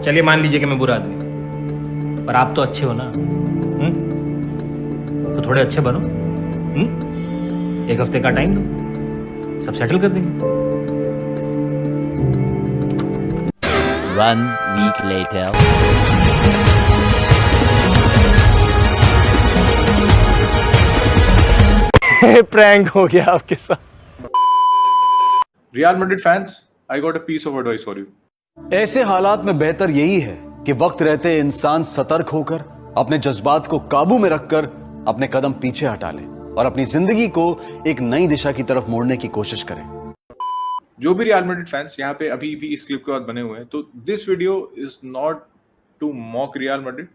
चलिए मान लीजिए कि मैं बुरा आदमी, पर आप तो अच्छे हो ना। तो थोड़े अच्छे बनो। एक हफ्ते का टाइम दो, सब सेटल कर देंगे। One week later. प्रैंक हो गया आपके साथ। Real Madrid fans, I got a piece of advice for you. ऐसे हालात में बेहतर यही है कि वक्त रहते इंसान सतर्क होकर अपने जज्बात को काबू में रखकर अपने कदम पीछे हटा ले और अपनी जिंदगी को एक नई दिशा की तरफ मोड़ने की कोशिश करें। जो भी रियल मैड्रिड फैंस यहाँ पे अभी भी इस क्लिप के बाद बने हुए हैं, तो this video is not to mock Real Madrid,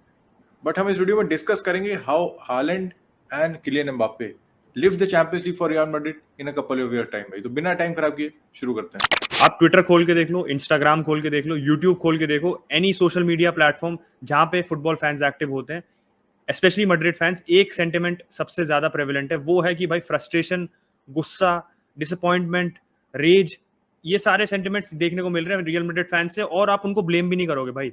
but हम इस वीडियो में डिस्कस करेंगे how Haaland and Kylian Mbappe leave the Champions League for Real Madrid in a couple of year time. भाई तो बिना टाइम खराब किए शुरू करते हैं। आप ट्विटर खोल के देख लो, इंस्टाग्राम खोल के देख लो, यूट्यूब खोल के देखो, एनी सोशल मीडिया प्लेटफॉर्म जहां पे फुटबॉल फैंस एक्टिव होते हैं, स्पेशली मैड्रिड फैंस, एक सेंटिमेंट सबसे ज्यादा प्रेवलेंट है, वो है कि भाई फ्रस्ट्रेशन, गुस्सा, डिसअपॉइंटमेंट, रेज, ये सारे सेंटिमेंट्स देखने को मिल रहे हैं रियल मैड्रिड फैंस से। और आप उनको ब्लेम भी नहीं करोगे भाई,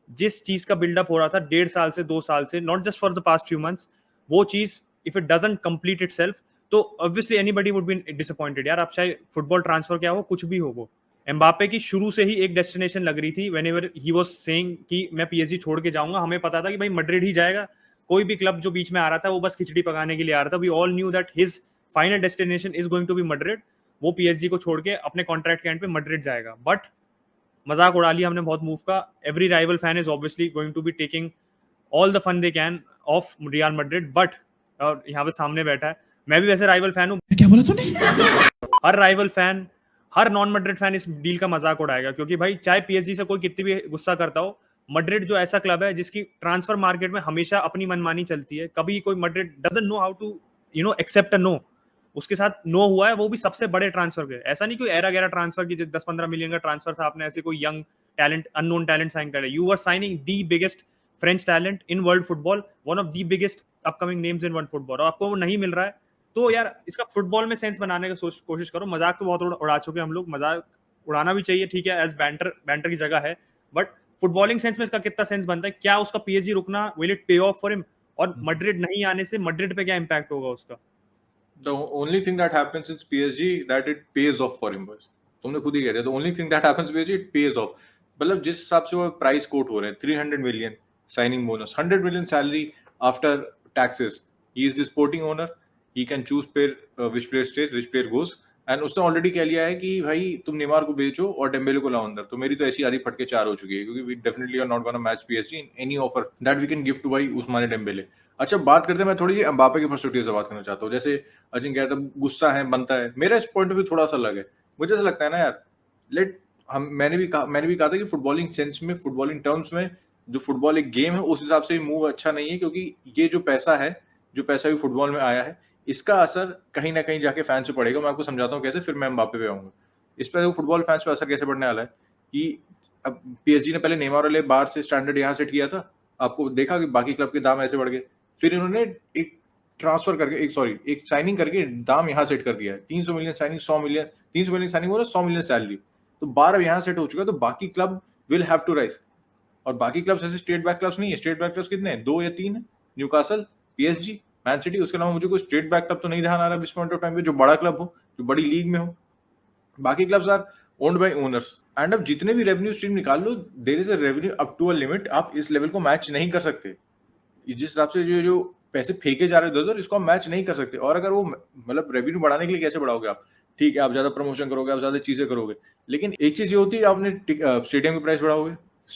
जिस चीज का बिल्डअप हो रहा था 1.5 साल से 2 साल से, not just for the past few months, वो चीज if it doesn't complete itself तो obviously anybody would be disappointed. यार आप चाहे फुटबॉल ट्रांसफर क्या हो, कुछ भी हो, वो एम्बापे की शुरू से ही एक डेस्टिनेशन लग रही थी। व्हेनेवर ही वाज सेइंग कि मैं पीएसजी छोड़ के जाऊंगा, हमें पता था कि भाई मैड्रिड ही जाएगा। कोई भी क्लब जो बीच में आ रहा था वो बस खिचड़ी पकाने के लिए आ रहा था। We all knew that his final destination is going to be Madrid. वो पीएसजी को छोड़ के अपने कॉन्ट्रैक्ट के एंड पे मैड्रिड जाएगा। बट मजाक उड़ा लिया हमने बहुत मूव का। Every rival fan is obviously going to be taking all the fun they can of Real Madrid. But यहाँ पे सामने बैठा है, मैं भी वैसे राइवल फैन हूँ। क्या बोला तूने? हर राइवल फैन, हर नॉन मैड्रिड फैन इस डील का मजाक उड़ाएगा, क्योंकि भाई चाहे पीएसजी से कोई कितनी भी गुस्सा करता हो, मैड्रिड जो ऐसा क्लब है जिसकी ट्रांसफर मार्केट में हमेशा अपनी मनमानी चलती है। कभी कोई Madrid doesn't know how to accept a no. उसके साथ नो हुआ है, वो भी सबसे बड़े ट्रांसफर के। ऐसा नहीं कोई एरा गैरा ट्रांसफर की 10-15 मिलियन का ट्रांसफर था, आपने ऐसे कोई young talent, unknown talent sign कर। You are signing the biggest French talent in world football, one of the biggest upcoming names in world football, और आपको वो नहीं मिल रहा है। तो यार इसका फुटबॉल में सेंस बनाने की कोशिश करो। मजाक तो बहुत उड़ा चुके हम लोग, मजाक उड़ाना भी चाहिए, ठीक है, एज बैंटर की जगह है, बट फुटबॉलिंग सेंस में इसका कितना सेंस बनता है? क्या उसका पीएसजी रुकना विल इट पे ऑफ फॉर हिम? और मैड्रिड नहीं आने से मैड्रिड पे क्या इंपैक्ट होगा उसका? The only thing that happens is PSG that it pays off for him, बस तुमने खुद ही कह दिया। The only thing that happens PSG it pays off। मतलब जिस हिसाब से वो प्राइस कोट हो रहे हैं, 300 million signing bonus, 100 million salary after taxes, he is the sporting owner, he can choose player which player stage which player goes. And उसने already कह लिया है कि भाई तुम नेमार को बेचो और डेम्बेले को लाओ अंदर। तो मेरी तो ऐसी आधी फटके 4 हो चुकी है, क्योंकि we definitely are not gonna match PSG in any offer that we can give to भाई उस्माने डेम्बेले। अच्छा बात करते हैं, मैं थोड़ी सी एम्बापे के पर्सपेक्टिव से बात करना चाहता हूँ। जैसे अजिंक्य कह रहा था गुस्सा है, बनता है, मेरा इस पॉइंट ऑफ व्यू थोड़ा सा अलग है। मुझे ऐसा लगता है ना यार, मैंने भी कहा था कि फुटबॉलिंग सेंस में, फुटबॉलिंग टर्म्स में, जो फुटबॉल एक गेम है उस हिसाब से मूव अच्छा नहीं है, क्योंकि ये जो पैसा भी फुटबॉल में आया है, इसका असर कहीं ना कहीं जाके फैंस पे पड़ेगा। मैं आपको समझाता हूँ कैसे, फिर मैं एम्बापे पे आऊंगा। इस पर फुटबॉल फैंस पे असर कैसे पड़ने वाला है कि अब PSG ने पहले नेमार वाले बाहर से स्टैंडर्ड यहाँ सेट किया था, आपको देखा कि बाकी क्लब के दाम ऐसे बढ़ गए, फिर इन्होंने एक ट्रांसफर करके एक साइनिंग करके दाम यहाँ सेट कर दिया है। 300 million signing, 100 million, 300 million signing हो रहा है, 100 मिलियन सैलरी, तो 12 यहाँ सेट हो चुका है। तो बाकी club will have to rise, और बाकी क्लब्स ऐसे स्ट्रेट बैक क्लब्स नहीं है। स्ट्रेट बैक क्लब्स कितने हैं? 2 या 3 है, न्यूकासल, PSG, मैन सिटी। उसके अलावा मुझे कोई स्ट्रेट बैक क्लब तो नहीं ध्यान आ रहा इस पॉइंट ऑफ टाइम पे जो बड़ा क्लब हो, जो बड़ी लीग में हो। बाकी clubs are owned by owners, and अब जितने भी रेवेन्यू स्ट्रीम निकाल लो, there is a revenue up to a limit. आप इस लेवल को मैच नहीं कर सकते। जिस हिसाब से जो पैसे फेंके जा रहे हैं उधर, इसको हम मैच नहीं कर सकते। और अगर वो मतलब रेवेन्यू बढ़ाने के लिए कैसे बढ़ाओगे आप? ठीक है, आप ज्यादा प्रमोशन करोगे, आप ज्यादा चीजें करोगे, लेकिन एक चीज ये होती है, आपने स्टेडियम की प्राइस बढ़ाओगे,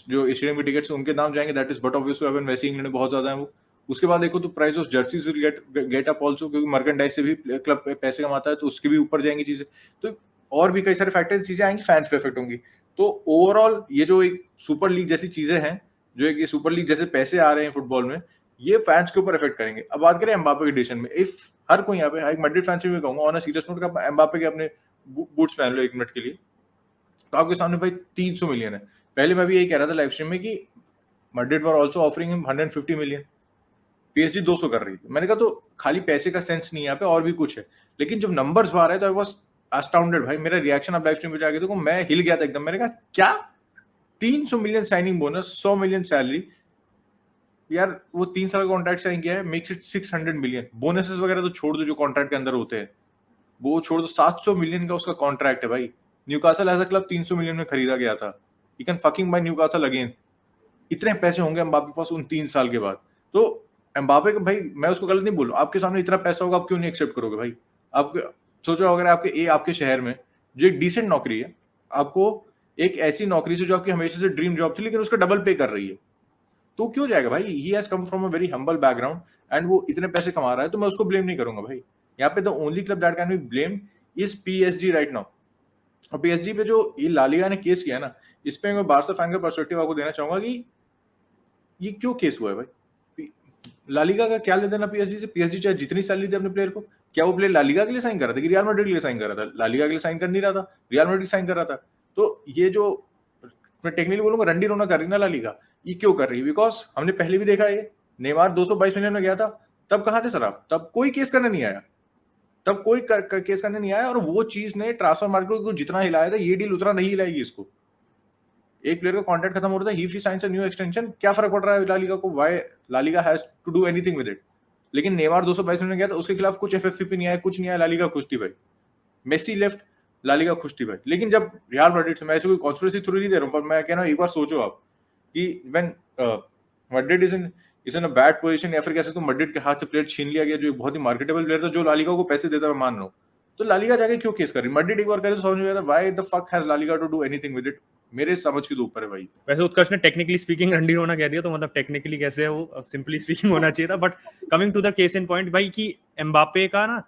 जो स्टेडियम की टिकट्स उनके दाम जाएंगे, that is but obvious to happen. वैसे इंग्लैंड में बहुत ज्यादा है वो। उसके बाद देखो तो price of jerseys will get up also, क्योंकि मर्केंडाइज से भी क्लब पैसे कमाता है, तो उसके भी ऊपर जाएंगी चीजें। तो और भी कई सारे फैक्टर्स चीजें आएंगी, फैंस पे इफेक्ट होंगी। तो ओवरऑल ये जो एक सुपर लीग जैसी चीजें हैं, जो एक ये सुपर लीग जैसे पैसे आ रहे हैं फुटबॉल में, ये फैंस के ऊपर इफेक्ट करेंगे। अब बात करें एम्बापे के डिसीजन में, इफ हर कोई यहाँ पे, एक मैड्रिड फैंस भी कहूंगा ऑन अ सीरियस नोट, का एम्बापे के अपने बूट्स पहन लो 1 मिनट के लिए, तो आपके सामने भाई 300 मिलियन है। पहले मैं भी यही कह रहा था लाइव स्ट्रीम में कि Madrid were also offering him 150 million, PSG 200 कर रही थी। मैंने कहा तो खाली पैसे का सेंस नहीं है यहाँ पे, और भी कुछ है। लेकिन जब नंबर्स बाहर आए तो आई वाज अस्टाउंडेड भाई। मेरा रिएक्शन आप लाइव स्ट्रीम पे जाके देखो, मैं हिल गया था एकदम। मैंने कहा क्या 300 million signing bonus, 100 million salary, यार वो 3 साल का कॉन्ट्रैक्ट साइन किया है, मेक्स इट 600 मिलियन। बोनसेस वगैरह तो छोड़ दो जो कॉन्ट्रैक्ट के अंदर होते हैं, वो छोड़ दो, 700 मिलियन का उसका कॉन्ट्रैक्ट है भाई। Newcastle as a club 300 million में खरीदा गया था, you can fucking buy Newcastle again. इतने पैसे होंगे एम्बापे के पास उन 3 साल के बाद। तो एम्बापे का भाई, मैं उसको गलत नहीं बोल रहा, आपके सामने इतना पैसा होगा, आप क्यों नहीं एक्सेप्ट करोगे भाई? आप सोचो अगर आपके शहर में जो एक डिसेंट नौकरी है, आपको एक ऐसी नौकरी से जो आपकी हमेशा से ड्रीम जॉब थी लेकिन उसका डबल पे कर रही है, तो क्यों जाएगा भाई? He has come from a very humble background and वो इतने पैसे कमा रहा है, तो मैं उसको ब्लेम नहीं करूंगा भाई। यहाँ पे the only club that can be blame is PSG right now. और पीएसजी पे जो ये ला लीगा ने केस किया ना, इस पे मैं बारसा फैन का पर्सपेक्टिव आपको देना चाहूंगा कि ये क्यों केस हुआ है भाई। ला लीगा का क्या ले देना पीएसजी से? पीएसजी चाहे जितनी सैलरी दे अपने प्लेयर को, क्या वो प्लेयर ला लीगा के लिए साइन कर रहा था कि रियल मैड्रिड के लिए साइन कर रहा था? ला लीगा के लिए साइन कर नहीं रहा था, रियल मैड्रिड साइन कर रहा था। तो ये जो मैं टेक्निकली बोलूंगा रंडी रोना कर रही ना ला लीगा, ये क्यों कर रही है? बिकॉज हमने पहले भी देखा है, नेमार 222 मिलियन में गया था, तब कहां थे सर आप? तब कोई केस करने नहीं आया, तब कोई केस करने नहीं आया। और वो चीज ने ट्रांसफर मार्केट को जितना हिलाया था, ये डील उतना नहीं हिलाएगी इसको। एक प्लेयर का कॉन्ट्रैक्ट खत्म हो रहा था, he signs a new extension, क्या फर्क पड़ रहा है ला लीगा को? Why La Liga has to do anything with it? लेकिन नेमार 222 मिलियन में गया था, उसके खिलाफ कुछ एफएफपी नहीं आया, कुछ नहीं आया, ला लीगा खुश थी भाई। मेसी लेफ्ट, ला लीगा खुश थी भाई। लेकिन जब रियल मैड्रिड से, मैं ऐसे कोई कॉन्स्पिरेसी थ्योरी नहीं दे रहा हूं, पर मैं कह रहा हूं एक बार सोचो आप कि when Madrid is in a bad position, या फिर कैसे तो मैड्रिड के हाथ से प्लेयर छीन लिया गया जो एक बहुत ही मार्केटेबल प्लेयर था, जो ला लीगा को पैसे देता मैं मान रहा हूं, तो ला लीगा जाके क्यों केस कर रही? मैड्रिड एक बार करे तो समझ में आता why the fuck has La Liga to do anything with it. मेरे समझ के ऊपर है भाई। वैसे उत्कर्ष ने टेक्निकली स्पीकिंग रंडी रोना कह दिया, तो मतलब टेक्निकली कैसे है वो, सिंपली स्पीकिंग होना चाहिए था। But coming to the case in point भाई, कि एम्बापे का ना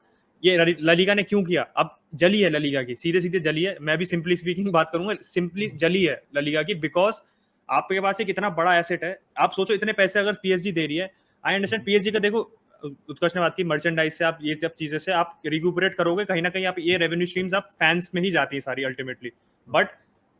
ये ला लीगा ने क्यों किया, अब जली है ला लीगा की, सीधे सीधे जली है। मैं भी सिंपली स्पीकिंग बात करूंगा, सिंपली जली है ला लीगा की, बिकॉज आपके पास एक इतना बड़ा एसेट है। आप सोचो इतने पैसे अगर पीएसजी दे रही है, आई अंडरस्टैंड पीएसजी का, देखो उत्कर्ष ने बात की मर्चेंडाइज से, आप ये सब चीजें से आप रिक्यूपरेट करोगे कहीं ना कहीं, आप ये रेवेन्यू स्ट्रीम्स आप फैंस में ही जाती है सारी ultimately. But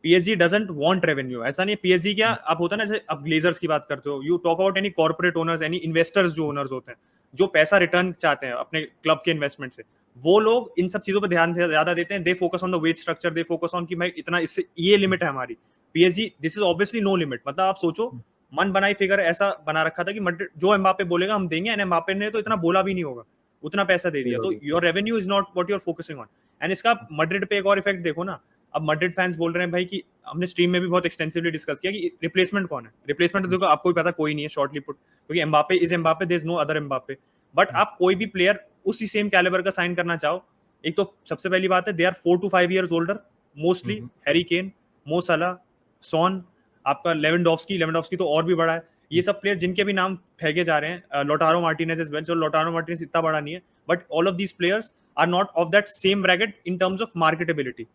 PSG doesn't want revenue, ऐसा नहीं है। पीएसजी क्या, आप होता है ना, जैसे आप ग्लेजर्स की बात करते हो, you talk about any corporate owners, any investors जो ओनर्स होते हैं, जो पैसा रिटर्न चाहते हैं अपने क्लब के इन्वेस्टमेंट से, वो लोग इन सब चीजों पर ध्यान ज्यादा देते हैं। They focus on the wage structure, they focus on कि भाई इतना, इससे ये लिमिट है हमारी। PSG this is obviously no limit. मतलब आप सोचो, मन बनाई फिगर ऐसा बना रखा था कि मैड्रिड जो एम्बापे बोलेगा हम देंगे, एंड एम्बापे ने तो इतना बोला भी नहीं होगा, उतना पैसा दे दिया। तो your revenue is not what you are focusing on. And इसका मैड्रिड पे एक और इफेक्ट देखो ना, अब मैड्रिड फैंस बोल रहे हैं भाई कि हमने स्ट्रीम में भी बहुत एक्सटेंसिवली डिस्कस किया कि रिप्लेसमेंट कौन है। रिप्लेसमेंट देखो आपको भी पता कोई नहीं है, शॉर्टली पुट, क्योंकि Mbappe is Mbappe, there is no other Mbappe. But आप कोई भी प्लेयर उसी सेम कैलिबर का साइन करना चाहो, एक तो सबसे पहली बात है they are 4 to 5 years older mostly. Harry Kane, Mo Salah, sworn, आपका लेवेंडोव्स्की तो और भी बड़ा है। ये सब प्लेयर जिनके भी नाम फेंके जा रहे हैं, लोटारो मार्टिनेज इज वेल, जो लोटारो मार्टिनेज इतना बड़ा नहीं है, but all of these players are not of that same bracket in terms of marketability.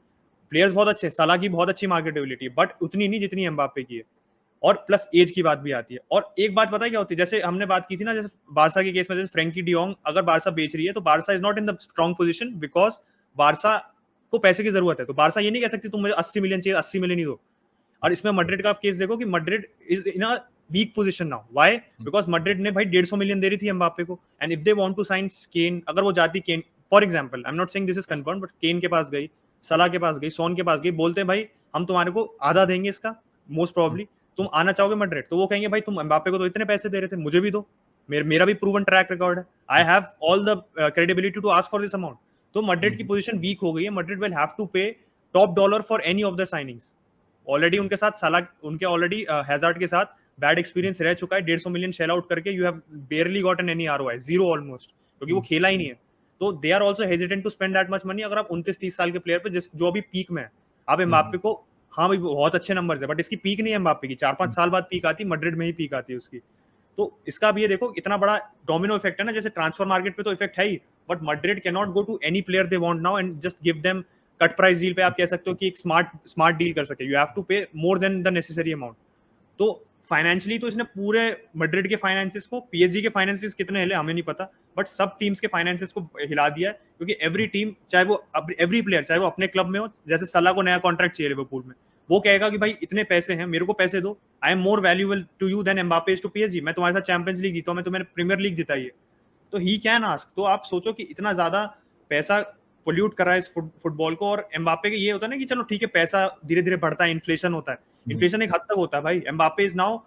Players बहुत अच्छे, सलाह की बहुत अच्छी मार्केटेबिलिटी, बट उतनी नहीं जितनी एम्बापे की है। और प्लस एज की बात भी आती है। और एक बात पता है क्या होती है, जैसे हमने बात की थी ना, जैसे बारसा के केस में, जैसे फ्रैंकी डियोंग अगर बारसा बेच रही है, तो Barça is not in the strong position, because Barça को पैसे की जरूरत है। तो बारसा ये नहीं कह सकती तुम मुझे 80 मिलियन चाहिए, 80 मिलियन ही दो। और इसमें मैड्रिड का आप केस देखो कि Madrid is in a weak position now. Why? Because Madrid ने भाई 150 मिलियन दे रही थी एम्बापे को, and if they want to sign Kane, अगर वो जाती Kane for example, I am not saying this is confirm, but Kane के पास गई, सलाह के पास गई, सोन के पास गई, बोलते हैं भाई हम तुम्हारे को आधा देंगे इसका, मोस्ट प्रोबेबली तुम आना चाहोगे मैड्रिड, तो वो कहेंगे भाई तुम एम्बापे को तो इतने पैसे दे रहे थे, मुझे भी दो, मेरा भी प्रूवन ट्रैक रिकॉर्ड है, I have all the credibility to ask for this amount. तो मैड्रिड की पोजीशन वीक हो गई है। Madrid will have to pay top dollar for any of the signings. Already उनके साथ सलाह, उनके ऑलरेडी हैजार्ड के साथ बैड एक्सपीरियंस रह चुका है। 150 मिलियन शेल आउट करके you have barely gotten any ROI, zero almost, क्योंकि वो खेला ही नहीं है। तो they are also hesitant to spend that much money. अगर आप 29-30 साल के प्लेयर पे जो अभी पीक में है, आप एम्बापे को, हाँ भाई बहुत अच्छे नंबर्स है, बट इसकी पीक नहीं है एम्बापे की, 4-5 साल बाद पीक आती, मैड्रिड में ही पीक आती है उसकी। तो इसका अब ये देखो इतना बड़ा डोमिनो इफेक्ट है ना, जैसे ट्रांसफर मार्केट पे तो इफेक्ट है ही, but Madrid can not go to any player they want now and just give them cut price deal पे। आप कह सकते हो कि एक स्मार्ट डील कर सके, यू हैव टू पे more than the necessary amount. तो फाइनेंशियली तो इसने पूरे मैड्रिड के फाइनेंसेस को, पीएसजी के फाइनेंसेस कितने हिले हमें नहीं पता, बट सब टीम्स के फाइनेंसेस को हिला दिया है, क्योंकि एवरी टीम, चाहे वो एवरी प्लेयर, चाहे वो अपने क्लब में हो, जैसे सलाह को नया कॉन्ट्रैक्ट चाहिए लिवरपूल में, वो कहेगा कि भाई इतने पैसे हैं, मेरे को पैसे दो, I am more valuable to you than Mbappe is to PSG. मैं तुम्हारे साथ चैंपियंस लीग जीता हूं, मैं तुम्हें प्रीमियर लीग जिताई है, तो ही कैन आस्क। तो आप सोचो कि इतना ज्यादा पैसा पोल्यूट कर रहा है इस फुटबॉल को। और एम्बापे के ये होता है ना कि चलो ठीक है, पैसा धीरे धीरे बढ़ता है, इन्फ्लेशन होता है, इन्फ्लेशन एक हद तक होता है भाई. Mbappe is now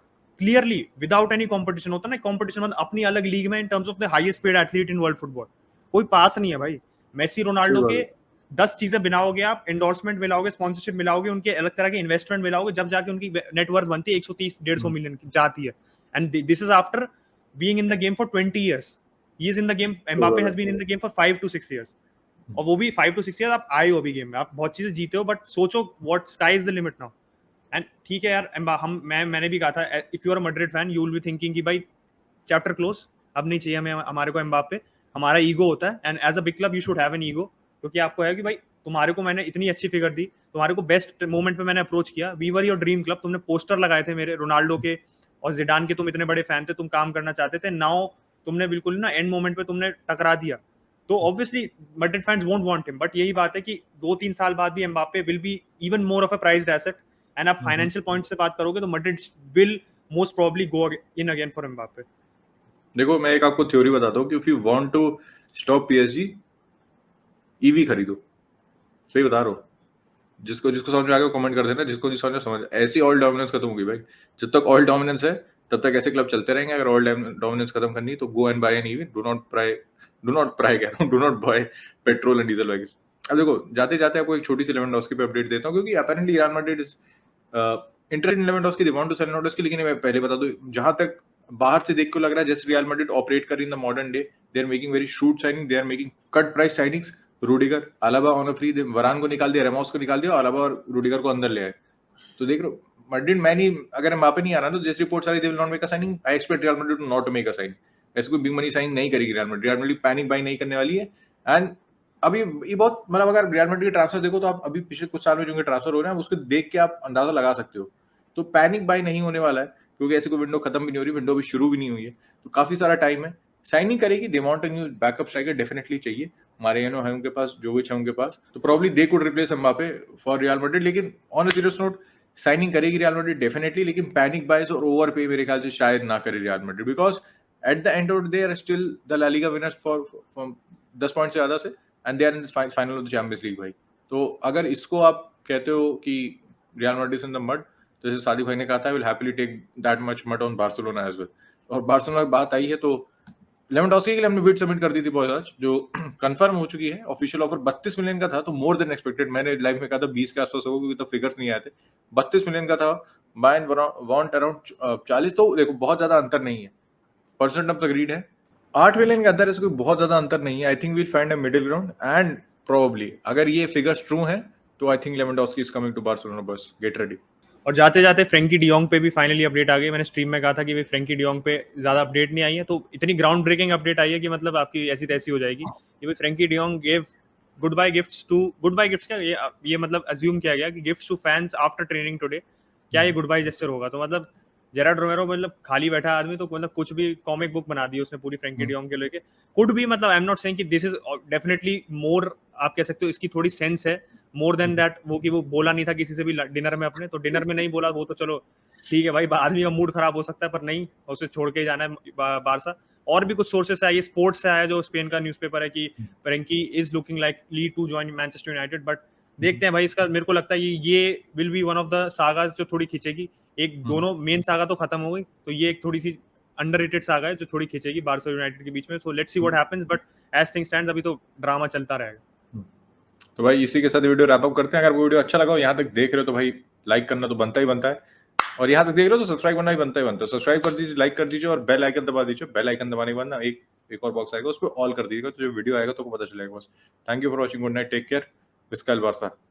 clearly without any competition. होता है ना कंपटीशन, मतलब अपनी अलग लीग में इन terms of the highest paid athlete in world football. कोई पास नहीं है भाई. मेसी रोनाल्डो के 10 चीजें मिलाओगे आप, एंडोर्समेंट मिलाओगे, स्पॉन्सरशिप मिलाओगे, उनके अलग तरह के इन्वेस्टमेंट मिलाओगे, जब जाके उनकी नेटवर्थ बनती है 130-150 मिलियन की जाती है. And this is after being in the game for 20 years. He is in the game. Mbappe has been in the game for 5 to 6 years. और वो भी 5 to 6 years आप आए हो अभी गेम में, आप बहुत चीजें जीते हो, बट सोचो what sky is the limit now. And ठीक है यार, मैंने भी कहा था, if you are a Madrid fan you will be thinking कि भाई चैप्टर क्लोज, अब नहीं चाहिए हमें हमारे को एम्बापे. हमारा ईगो होता है, and as a big club you should have an ego, क्योंकि आपको है कि भाई तुम्हारे को मैंने इतनी अच्छी फिगर दी, तुम्हारे को बेस्ट मोमेंट पे मैंने अप्रोच किया, we were your dream club, तुमने पोस्टर लगाए थे मेरे रोनाल्डो के और जिडान के, तुम इतने बड़े फैन थे, तुम काम करना चाहते थे. नाउ तुमने बिल्कुल ना एंड मोमेंट पे तुमने टकरा दिया. तो obviously Madrid fans won't want him, but यही बात है कि 2-3 साल बाद भी Mbappe will be even more of a prized asset. And आप फाइनेंशियल पॉइंट से बात करोगे तो Madrid will most probably go in again for Mbappe. देखो मैं एक आपको थ्योरी बताता हूँ कि if you want to stop PSG, EV खरीदो. सही बता रहा हूँ. जिसको समझ में आ गया कमेंट कर देना, जिसको नहीं समझ ऐसी ऑयल डोमिनेंस खत्म होगी भाई. जब तक ऑयल डोमिनेंस है तब तक ऐसे क्लब चलते रहेंगे. अगर ऑयल डोमिनेंस खत्म करनी है तो go and buy an EV. Do not buy petrol and diesel vehicles. अब देखो जाते जाते आपको एक छोटी सी लेवेंडोस्की पे अपडेट देता हूँ, क्योंकि apparently Real Madrid is interested in Lewandowski, they want to sell Lewandowski. लेकिन मैं पहले बता दूं, जहां तक बाहर से देख को लग रहा है जैसे रियल मैड्रिड ऑपरेट कर in the modern day, they are making very shrewd signing, they are making cut price signings. Rudiger, Alaba on a free, Varane को निकाल दिया, रेमोस को निकाल दिया, अलाबा और रूडिगर को अंदर ले आए. तो देख लो मैड्रिड, मैं नहीं, अगर एम्बापे नहीं आ रहा तो जैसे रिपोर्ट्स आ रही, they will not make a signing. I expect Real Madrid to not make a sign. ऐसे कोई बिग मनी साइन नहीं करेगी Real Madrid. Real Madrid panic buy नहीं करने वाली है. एंड अभी ये बहुत, मतलब अगर रियल मैड्रिड के ट्रांसफर देखो तो आप अभी पिछले कुछ साल में जो ट्रांसफर हो रहे हैं उसको देख के आप अंदाजा लगा सकते हो. तो पैनिक बाई नहीं होने वाला है, क्योंकि ऐसे कोई विंडो खत्म भी नहीं हो रही, विंडो भी शुरू भी नहीं हुई है, तो काफी सारा टाइम है. साइनिंग करेगी, they want a new backup striker, definitely चाहिए. मारियानो है उनके पास, जोविच है उनके पास, तो probably they could replace Mbappe for Real Madrid. लेकिन on a serious note, signing करेगी रियल मैड्रिड डेफिनेटली, लेकिन पैनिक बाइज और ओवर पे मेरे ख्याल से शायद ना करे Real Madrid, because at the end of they are still the La Liga winners for 10 point से ज्यादा से, and they are in final of the Champions League भाई. तो अगर इसको आप कहते हो कि Real Madrid is in the mud, तो जैसे सादिक भाई ने कहा था, will happily take that much mud on Barcelona as well. और बार्सिलोना की बात आई है तो लेवेंडोस्की के लिए हमने बिड सबमिट कर दी थी बॉयज आज, जो कंफर्म हो चुकी है. ऑफिशियल ऑफर 32 मिलियन का था, तो मोर देन एक्सपेक्टेड. मैंने लाइव में कहा था 20 के आसपास होगा, क्योंकि तो फिगर्स नहीं आए थे. 32 मिलियन का था. बाय वांट अराउंड 40. तो देखो बहुत ज्यादा अंतर नहीं है, परसेंट ऑफ द ग्रीड है. 8 मिलियन के अंदर इसको बहुत ज्यादा अंतर नहीं है. I think we'll find a middle ground, and probably अगर ये फिगर्स ट्रू हैं तो I think Lewandowski is coming to Barcelona. बस गेट रेडी. और जाते जाते फ्रेंकी डियोंग पे भी फाइनली अपडेट आ गई. मैंने स्ट्रीम में कहा था कि भाई फ्रेंकी डियोंग पे ज्यादा अपडेट नहीं आई है, तो इतनी ग्राउंड ब्रेकिंग अपडेट आई है कि मतलब आपकी ऐसी तैसी हो जाएगी कि भाई Frenkie de Jong gave goodbye gifts क्या ये मतलब अज्यूम किया गया कि gifts to fans after training today. क्या ये गुड बाय जेस्चर होगा? तो मतलब जेरार्ड रोमेरो मतलब खाली बैठा आदमी, तो मतलब कुछ भी कॉमिक बुक बना दी उसने पूरी फ्रेंकी डियोंग के लेके. कुड भी, मतलब आई एम नॉट सेइंग कि दिस इज डेफिनेटली मोर, आप कह सकते हो इसकी थोड़ी सेंस है मोर देन दैट वो कि वो बोला नहीं था किसी से भी डिनर में अपने, तो डिनर में नहीं बोला वो तो चलो ठीक है भाई, आदमी का मूड खराब हो सकता है, पर नहीं, उसे छोड़ के ही जाना है बारसा. और भी कुछ सोर्सेस से आए, स्पोर्ट्स से आया जो स्पेन का न्यूज़पेपर है कि Frenkie is looking likely to join Manchester United. But देखते हैं भाई, इसका मेरे को लगता है ये will be one of the sagas जो थोड़ी खींचेगी. एक दोनों मेन सागा तो खत्म हो गई, तो ये एक थोड़ी सी अंडररेटेड सागा है जो थोड़ी खींचेगी बारसा यूनाइटेड के बीच में. So let's see what happens, but as things stands अभी तो ड्रामा चलता रहेगा. तो भाई इसी के साथ वीडियो रैप अप करते हैं. अगर वो वीडियो अच्छा लगा हो, यहाँ तक देख रहे हो, तो भाई लाइक करना तो बनता ही बनता है, और यहाँ तक देख रहे हो तो सब्सक्राइब करना ही बनता ही बनता है. सब्सक्राइब कर दीजिए, लाइक कर दीजिए और बेल आइकन दबा दीजिए. बेल आइकन दबाने के बाद ना एक और बॉक्स आएगा, उस पर ऑल कर दीजिएगा, तो जो वीडियो आएगा तो पता चलेगा. बस thank you for watching. Good night, take care. Visca Barça.